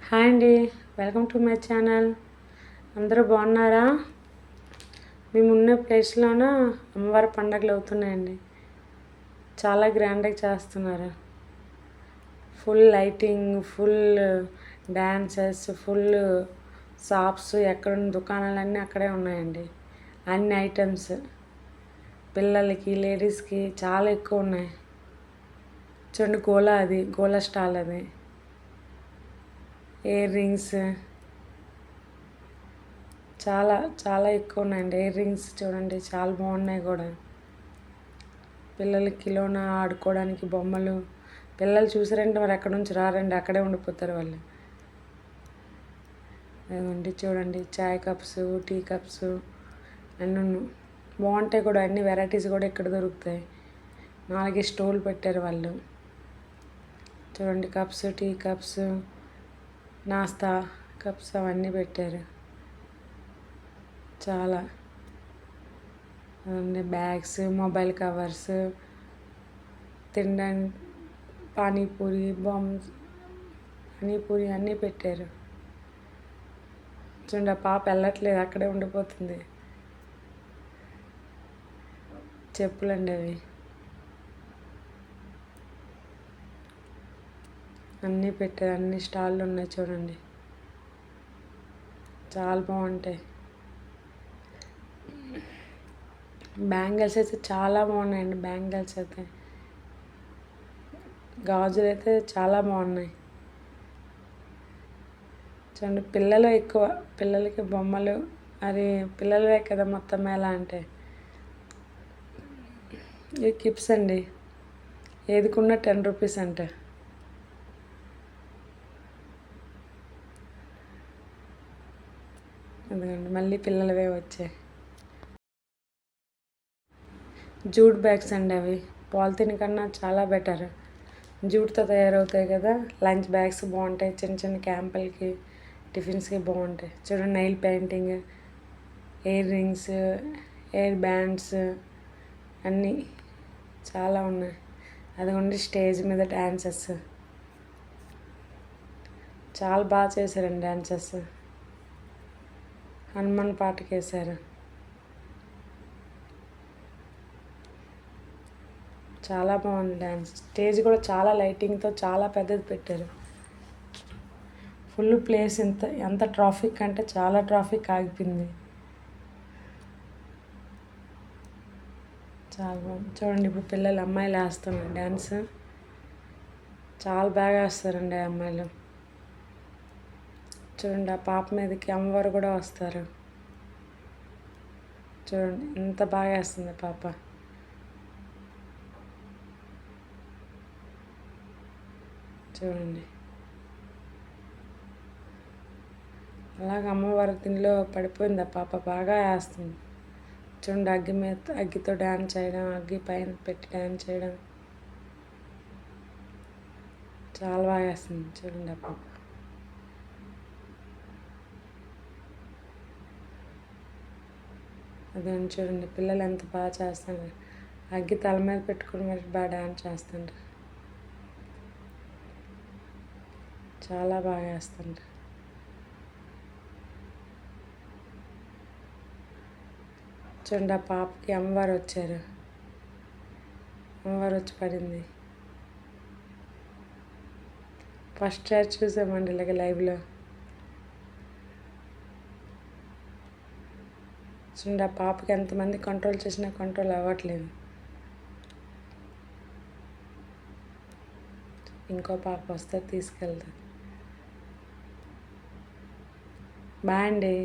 Hi అండి, welcome to my channel. అందరూ బాగున్నారా? మేమున్న ప్లేస్లోన అమ్మవారి పండగలు అవుతున్నాయండి. చాలా గ్రాండ్గా చేస్తున్నారు. Full lighting, full dances, full shops, ఎక్కడున్న దుకాణాలన్నీ అక్కడే ఉన్నాయండి. అన్ని ఐటమ్స్ పిల్లలకి, లేడీస్కి చాలా ఎక్కువ ఉన్నాయి. చూడండి, గోలా స్టాల్ అది. ఇయర్ రింగ్స్ చాలా చాలా ఎక్కువ ఉన్నాయండి. ఇయర్ రింగ్స్ చూడండి, చాలా బాగున్నాయి కూడా. పిల్లలకి కిలోన ఆడుకోవడానికి బొమ్మలు. పిల్లలు చూసారంటే మరి ఎక్కడి నుంచి రారండి, అక్కడే ఉండిపోతారు వాళ్ళు. అదిగోండి చూడండి, చాయ్ కప్స్, టీ కప్స్ అన్నీ బాగుంటాయి కూడా. అన్ని వెరైటీస్ కూడా ఇక్కడ దొరుకుతాయి. 4 స్టోర్లు పెట్టారు వాళ్ళు. చూడండి, కప్స్, టీ కప్స్, నాస్తా కప్స్ అవన్నీ పెట్టారు. చాలా బ్యాగ్స్, మొబైల్ కవర్స్, తినడానికి పానీపూరి అన్నీ పెట్టారు. చూడండి, ఆ పాప వెళ్ళట్లేదు, అక్కడే ఉండిపోతుంది. చెప్పులండి అవి. అన్నీ పెట్టారు, అన్ని స్టాళ్ళు ఉన్నాయి చూడండి. చాలా బాగుంటాయి. బ్యాంగిల్స్ అయితే చాలా బాగున్నాయండి. బ్యాంగిల్స్ అయితే, గాజులు అయితే చాలా బాగున్నాయి. చూడండి, పిల్లలు ఎక్కువ. పిల్లలకి బొమ్మలు, అది పిల్లలవే కదా మొత్తం ఎలా అంటే. ఇవి కిప్స్ అండి, ఏదికున్న 10 రూపీస్ అంట. ఎందుకండి మళ్ళీ పిల్లలవే వచ్చాయి. జూట్ బ్యాగ్స్ అండి, అవి పాలిథిన్ కన్నా చాలా బెటర్. జూట్తో తయారవుతాయి కదా. లంచ్ బ్యాగ్స్ బాగుంటాయి, చిన్న చిన్న క్యాంపులకి, టిఫిన్స్కి బాగుంటాయి. చూడండి, nail painting, earrings, ear bands అన్నీ చాలా ఉన్నాయి. అదిగోండి, స్టేజ్ మీద డ్యాన్సెస్ చాలా బాగా చేశారండి. డ్యాన్సెస్ హనుమాన్ పాటకి వేశారు. చాలా బాగుంది డ్యాన్స్. స్టేజ్ కూడా చాలా లైటింగ్తో చాలా పెద్దది పెట్టారు. Full place. ఎంత ట్రాఫిక్ అంటే చాలా ట్రాఫిక్ ఆగిపోయింది. చాలా బాగుంది. చూడండి, ఇప్పుడు పిల్లలు, అమ్మాయిలు వేస్తున్నారు డ్యాన్స్. చాలా బాగా వేస్తారండి అమ్మాయిలు. చూడండి, ఆ పాప మీదకి అమ్మవారు కూడా వస్తారు. చూడండి, ఎంత బాగా వేస్తుంది పాప. చూడండి, అలాగే అమ్మవారి దీనిలో పడిపోయింది ఆ పాప, బాగా వేస్తుంది. చూడండి, అగ్గితో డ్యాన్స్ చేయడం, అగ్గి పైన పెట్టి డ్యాన్స్ చేయడం చాలా బాగా వేస్తుంది. చూడండి, ఆ పాప. అదే చూడండి, పిల్లలు ఎంత బాగా చేస్తున్నారు. అగ్గి తల మీద పెట్టుకుని మరి బాగా డ్యాన్స్ చేస్తుంటారు. చాలా బాగా వేస్తుంటారు. చూడండి, ఆ పాపకి అమ్మవారు వచ్చారు. అమ్మవారు వచ్చి పడింది. ఫస్ట్ సారి చూసామండి ఇలాగ లైవ్లో. చూడండి, ఆ పాపకి ఎంతమంది కంట్రోల్ చేసినా కంట్రోల్ అవ్వట్లేదు. ఇంకో పాప వస్తే తీసుకెళ్తాను. బాయ్ అండి.